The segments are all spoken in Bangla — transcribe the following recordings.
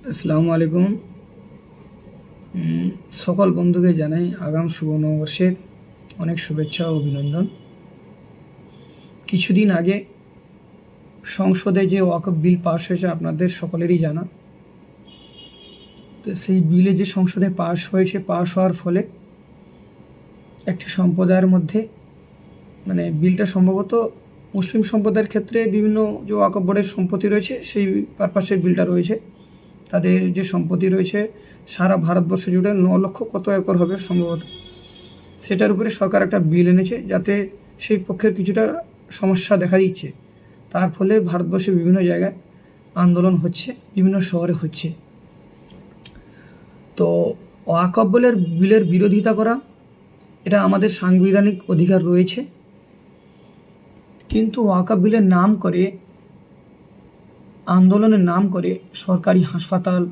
আসসালামু আলাইকুম। সকল বন্ধুকে জানাই আগাম শুভ নববর্ষের অনেক শুভেচ্ছা ও অভিনন্দন। কিছুদিন আগে সংসদে যে ওয়াকফ বিল পাস হয়েছে আপনাদের সকলেরই জানা। তো সেই বিলে যে সংসদে পাস হয়েছে, পাস হওয়ার ফলে একটি সম্প্রদায়ের মধ্যে বিলটা সম্ভবত মুসলিম সম্প্রদায়ের ক্ষেত্রে বিভিন্ন যে ওয়াকফ বোর্ডের সম্পত্তি রয়েছে সেই পারপাসের বিলটা রয়েছে। তাদের যে সম্পত্তি রয়েছে সারা ভারতবর্ষ জুড়ে 9 লক্ষ কত একর হবে সম্ভবত, সেটার উপরে সরকার একটা বিল এনেছে, যাতে সেই পক্ষের কিছুটা সমস্যা দেখা দিচ্ছে। তার ফলে ভারতবর্ষের বিভিন্ন জায়গায় আন্দোলন হচ্ছে, বিভিন্ন শহরে হচ্ছে। তো ওয়াকফ বিলের বিরোধিতা করা এটা আমাদের সাংবিধানিক অধিকার রয়েছে, কিন্তু ওয়াকফ বিলের নাম করে, আন্দোলনের নাম করে সরকারি হাসপাতাল,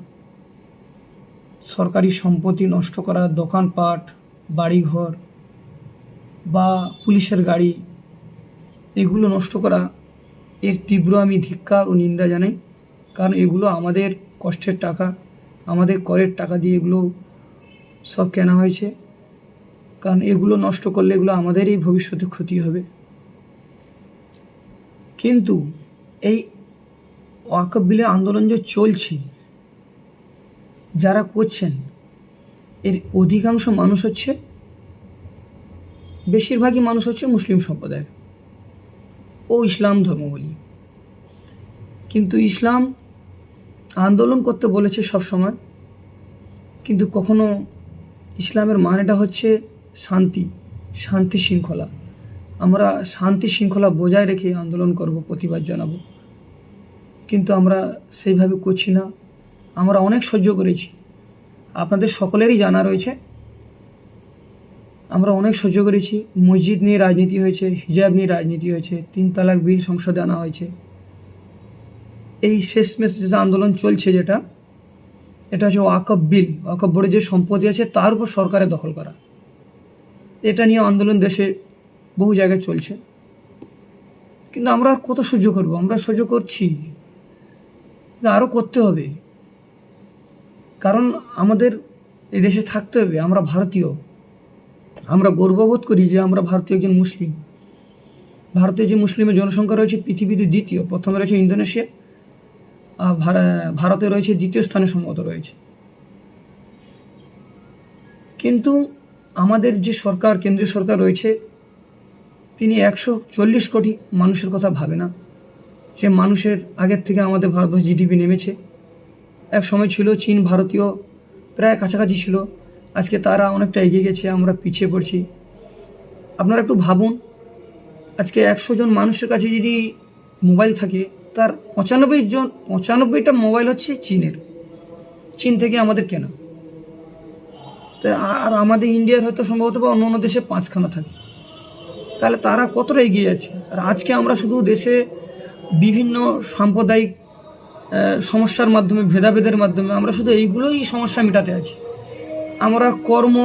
সরকারি সম্পত্তি নষ্ট করা, দোকানপাট, বাড়িঘর বা পুলিশের গাড়ি, এগুলো নষ্ট করা, এর তীব্র আমি ধিক্কার ও নিন্দা জানাই। কারণ এগুলো আমাদের কষ্টের টাকা, আমাদের করের টাকা দিয়ে এগুলো সব কেনা হয়েছে। কারণ এগুলো নষ্ট করলে এগুলো আমাদেরই ভবিষ্যতে ক্ষতি হবে। কিন্তু এই ওয়াকফ বিলে আন্দোলন যে চলছে, যারা করছেন এর অধিকাংশ মানুষ হচ্ছে, বেশিরভাগই মানুষ হচ্ছে মুসলিম সম্প্রদায় ও ইসলাম ধর্মাবলম্বী। কিন্তু ইসলাম আন্দোলন করতে বলেছে সব সময়, কিন্তু কখনো ইসলামের মানেটা হচ্ছে শান্তি শৃঙ্খলা। আমরা শান্তি শৃঙ্খলা বজায় রেখে আন্দোলন করব, প্রতিবাদ জানাবো, কিন্তু আমরা সেইভাবে করছি না। আমরা অনেক সহ্য করেছি, আপনাদের সকলেরই জানা রয়েছে। আমরা অনেক সহ্য করেছি। মসজিদ নিয়ে রাজনীতি হয়েছে, হিজাব নিয়ে রাজনীতি হয়েছে, 3 তালাক বিল সংসদে আনা হয়েছে। এই শেষমেশ যে আন্দোলন চলছে, এটা হচ্ছে ওয়াকফ বিল, ওয়াকফ বোর্ডে যে সম্পত্তি আছে তার উপর সরকারের দখল করা। এটা নিয়ে আন্দোলন দেশে বহু জায়গায় চলছে, কিন্তু আমরা কত সহ্য করব? আমরা সহ্য করছি, কিন্তু আরও করতে হবে। কারণ আমাদের এই দেশে থাকতে হবে। আমরা ভারতীয়, আমরা গর্ববোধ করি যে আমরা ভারতীয় একজন মুসলিম। ভারতীয় যে মুসলিমের জনসংখ্যা রয়েছে পৃথিবীতে দ্বিতীয়, প্রথমে রয়েছে ইন্দোনেশিয়া, আর ভারতে রয়েছে দ্বিতীয় স্থানে সম্ভবত রয়েছে। কিন্তু আমাদের যে সরকার, কেন্দ্রীয় সরকার রয়েছে, তিনি 140 কোটি মানুষের কথা ভাবে না। সে মানুষের আগের থেকে আমাদের ভারতবর্ষ জিডিপি নেমেছে। এক সময় ছিল চীন ভারতীয় প্রায় কাছাকাছি ছিল, আজকে তারা অনেকটা এগিয়ে গেছে, আমরা পিছিয়ে পড়ছি। আপনারা একটু ভাবুন, আজকে 100 জন মানুষের কাছে যদি মোবাইল থাকে, তার 95টা মোবাইল হচ্ছে চীন থেকে আমাদের কেনা। তা আর আমাদের ইন্ডিয়ার হয়তো সম্ভবত বা অন্য অন্য দেশে 5খানা থাকে। তাহলে তারা কতটা এগিয়ে যাচ্ছে। আর আজকে আমরা শুধু দেশে বিভিন্ন সাম্প্রদায়িক সমস্যার মাধ্যমে, ভেদাভেদের মাধ্যমে আমরা শুধু এইগুলোই সমস্যা মেটাতে আছি। আমরা কর্ম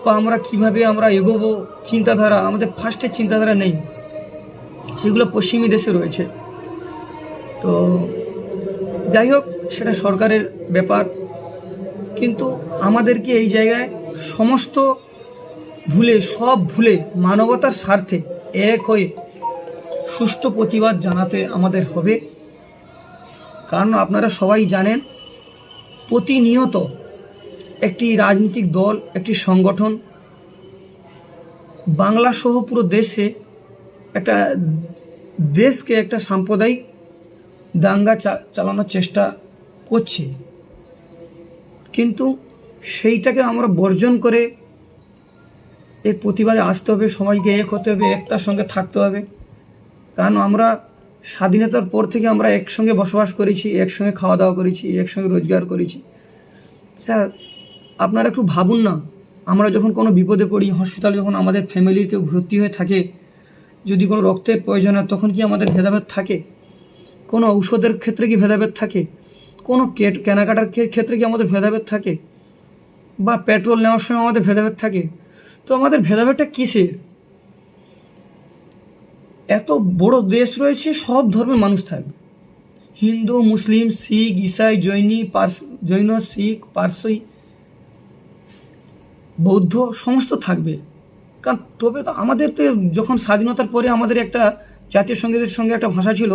বা আমরা কীভাবে আমরা এগোবো চিন্তাধারা, আমাদের ফার্স্টের চিন্তাধারা নেই, সেগুলো পশ্চিমী দেশে রয়েছে। তো যাই হোক, সেটা সরকারের ব্যাপার, কিন্তু আমাদেরকে এই জায়গায় সমস্ত সব ভুলে মানবতার স্বার্থে এক হয়ে সুষ্ঠু প্রতিবাদ জানাতে আমাদের হবে। কারণ আপনারা সবাই জানেন, প্রতিনিয়ত একটি রাজনৈতিক দল, একটি সংগঠন বাংলা সহ পুরো দেশকে একটা সাম্প্রদায়িক দাঙ্গা চালানোর চেষ্টা করছে। কিন্তু সেইটাকে আমরা বর্জন করে এই প্রতিবাদে আসতে হবে, সবাইকে এক হতে হবে, একতার সঙ্গে থাকতে হবে। কারণ আমরা স্বাধীনতার পর থেকে আমরা একসঙ্গে বসবাস করেছি, একসঙ্গে খাওয়া দাওয়া করেছি, একসঙ্গে রোজগার করেছি। স্যার, আপনারা একটু ভাবুন না, আমরা যখন কোনো বিপদে পড়ি, হসপিটালে যখন আমাদের ফ্যামিলির কেউ ভর্তি হয়ে থাকে, যদি কোনো রক্তের প্রয়োজন হয়, তখন কি আমাদের ভেদাভেদ থাকে? কোনো ঔষধের ক্ষেত্রে কি ভেদাভেদ থাকে? কোনো কেনাকাটার ক্ষেত্রে কি আমাদের ভেদাভেদ থাকে? বা পেট্রোল নেওয়ার সময় আমাদের ভেদাভেদ থাকে? তো আমাদের ভেদাভেদটা কিসের? এত বড় দেশ রয়েছে, সব ধর্মের মানুষ থাকবে, হিন্দু, মুসলিম, শিখ, ইসাই, জৈন, শিখ, পার্সি, বৌদ্ধ সমস্ত থাকবে। কারণ তবে তো আমাদের তো যখন স্বাধীনতার পরে আমাদের একটা জাতীয় সঙ্গীতের সঙ্গে একটা ভাষা ছিল,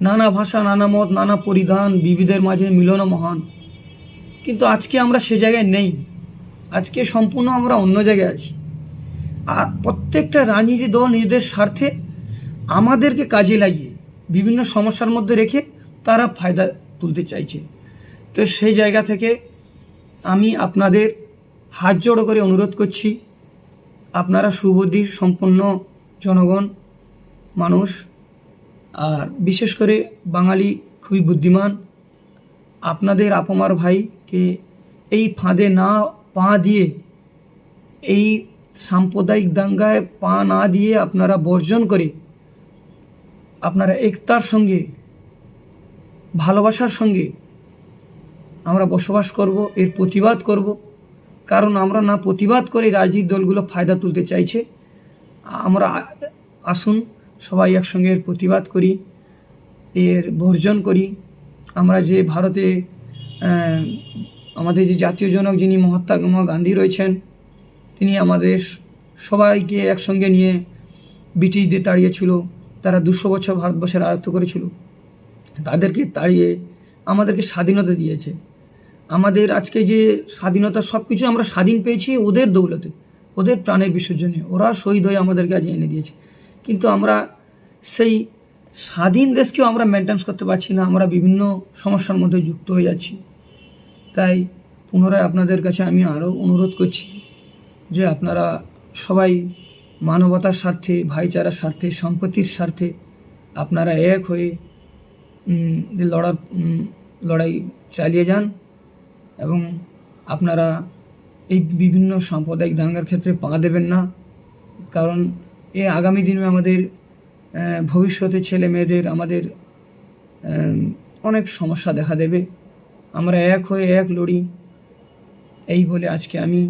নানা ভাষা, নানা মত, নানা পরিধান, বিবিধের মাঝে মিলন মহান। কিন্তু আজকে আমরা সে জায়গায় নেই। আজকে সম্পূর্ণ আমরা অন্য জায়গায় আছি। আর প্রত্যেকটা রাজনীতি দল নিজেদের স্বার্থে আমাদেরকে কাজে লাগিয়ে বিভিন্ন সমস্যার মধ্যে রেখে তারা ফায়দা তুলতে চাইছে। তো সেই জায়গা থেকে আমি আপনাদের হাত জোড়ো করে অনুরোধ করছি, আপনারা সুবুদ্ধি সম্পন্ন জনগণ মানুষ, আর বিশেষ করে বাঙালি খুবই বুদ্ধিমান। আপনাদের আপমার ভাইকে এই ফাঁদে না পা দিয়ে, এই সাম্প্রদায়িক দাঙ্গায় পা না দিয়ে আপনারা বর্জন করে আপনারা একতার সঙ্গে, ভালোবাসার সঙ্গে আমরা বসবাস করব, এর প্রতিবাদ করব। কারণ আমরা না প্রতিবাদ করে রাজনৈতিক দলগুলো ফায়দা তুলতে চাইছে। আমরা আসুন সবাই একসঙ্গে এর প্রতিবাদ করি, এর বর্জন করি। আমরা যে ভারতে আমাদের যে জাতীয় জনক যিনি মহাত্মা গান্ধী রয়েছেন, তিনি আমাদের সবাইকে একসঙ্গে নিয়ে ব্রিটিশদের তাড়িয়েছিল। তারা 200 বছর ভারতবর্ষের রাজত্ব করেছিল। তাদেরকে তাড়িয়ে আমাদেরকে স্বাধীনতা দিয়েছে। আমাদের আজকে যে স্বাধীনতা, সব কিছু আমরা স্বাধীন পেয়েছি ওদের দৌলতে, ওদের প্রাণের বিসর্জনে। ওরা শহীদ হয়ে আমাদেরকে আজ এনে দিয়েছে। কিন্তু আমরা সেই স্বাধীন দেশকেও আমরা মেনটেন্স করতে পারছি না। আমরা বিভিন্ন সমস্যার মধ্যে যুক্ত হয়ে যাচ্ছি। তাই পুনরায় আপনাদের কাছে আমি আরও অনুরোধ করছি যে আপনারা সবাই মানবতার স্বার্থে, ভাইচারার স্বার্থে, সম্পত্তির স্বার্থে আপনারা এক হয়ে লড়াই চালিয়ে যান। এবং আপনারা এই বিভিন্ন সাম্প্রদায়িক দাঙ্গার ক্ষেত্রে পা দেবেন না। কারণ আগামী দিনে আমাদের ভবিষ্যতে ছেলে মেয়েদের আমাদের অনেক সমস্যা দেখা দেবে। আমরা এক হয়ে এক লড়ি, এই বলে আজকে আমি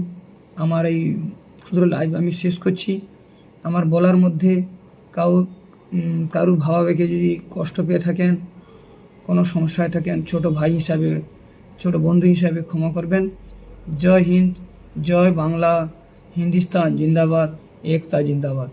আমার এই ক্ষুদ্র লাইভ আমি শেষ করছি। আমার বলার মধ্যে কারুর ভাবাবেগে যদি কষ্ট পেয়ে থাকেন, কোনো সমস্যায় থাকেন, ছোট ভাই হিসাবে, ছোট বন্ধু হিসাবে ক্ষমা করবেন। জয় হিন্দ, জয় বাংলা, হিন্দুস্তান জিন্দাবাদ, একতা জিন্দাবাদ।